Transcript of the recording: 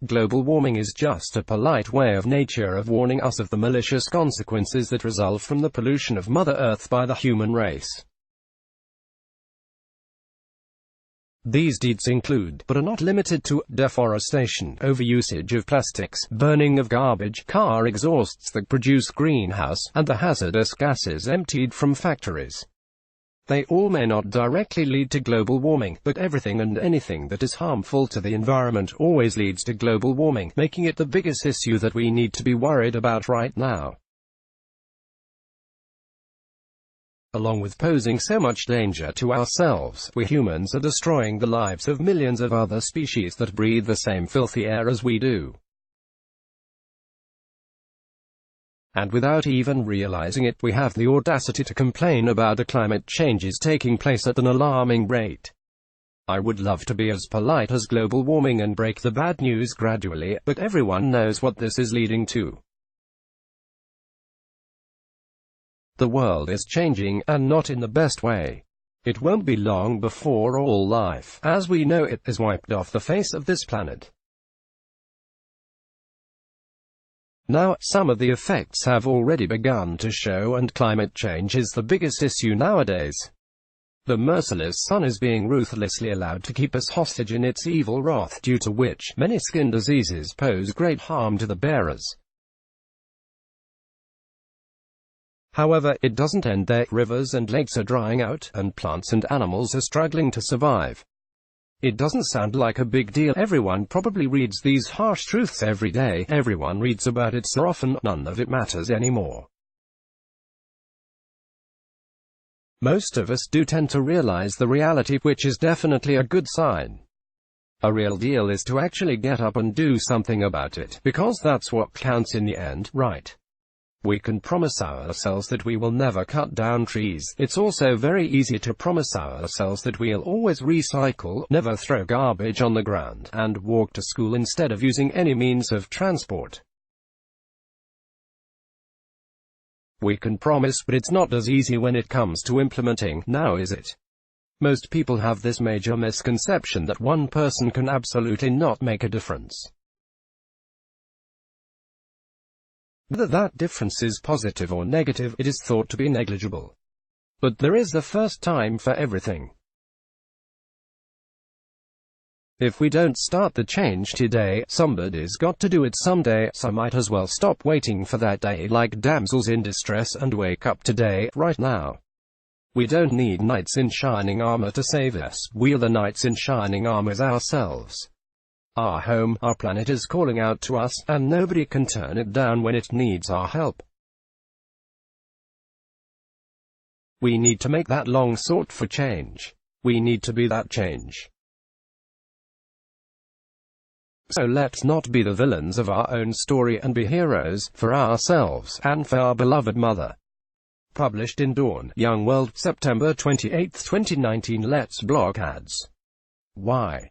Global warming is just a polite way of nature of warning us of the malicious consequences that result from the pollution of Mother Earth by the human race. These deeds include, but are not limited to, deforestation, overusage of plastics, burning of garbage, car exhausts that produce greenhouse, and the hazardous gases emptied from factories. They all may not directly lead to global warming, but everything and anything that is harmful to the environment always leads to global warming, making it the biggest issue that we need to be worried about right now. Along with posing so much danger to ourselves, we humans are destroying the lives of millions of other species that breathe the same filthy air as we do. And without even realizing it, we have the audacity to complain about the climate changes taking place at an alarming rate. I would love to be as polite as global warming and break the bad news gradually, but everyone knows what this is leading to. The world is changing, and not in the best way. It won't be long before all life, as we know it, is wiped off the face of this planet. Now, some of the effects have already begun to show, and climate change is the biggest issue nowadays. The merciless sun is being ruthlessly allowed to keep us hostage in its evil wrath, due to which many skin diseases pose great harm to the bearers. However, it doesn't end there. Rivers and lakes are drying out, and plants and animals are struggling to survive. It doesn't sound like a big deal. Everyone probably reads these harsh truths every day. Everyone reads about it so often, none of it matters anymore. Most of us do tend to realize the reality, which is definitely a good sign. A real deal is to actually get up and do something about it, because that's what counts in the end, right? We can promise ourselves that we will never cut down trees. It's also very easy to promise ourselves that we'll always recycle, never throw garbage on the ground, and walk to school instead of using any means of transport. We can promise, but it's not as easy when it comes to implementing, now is it? Most people have this major misconception that one person can absolutely not make a difference. Whether that difference is positive or negative, it is thought to be negligible. But there is a first time for everything. If we don't start the change today, somebody's got to do it someday, so might as well stop waiting for that day like damsels in distress and wake up today, right now. We don't need knights in shining armor to save us, we are the knights in shining armors ourselves. Our home, our planet is calling out to us, and nobody can turn it down when it needs our help. We need to make that long sought for change. We need to be that change. So let's not be the villains of our own story and be heroes, for ourselves, and for our beloved mother. Published in Dawn, Young World, September 28, 2019. Let's block ads. Why?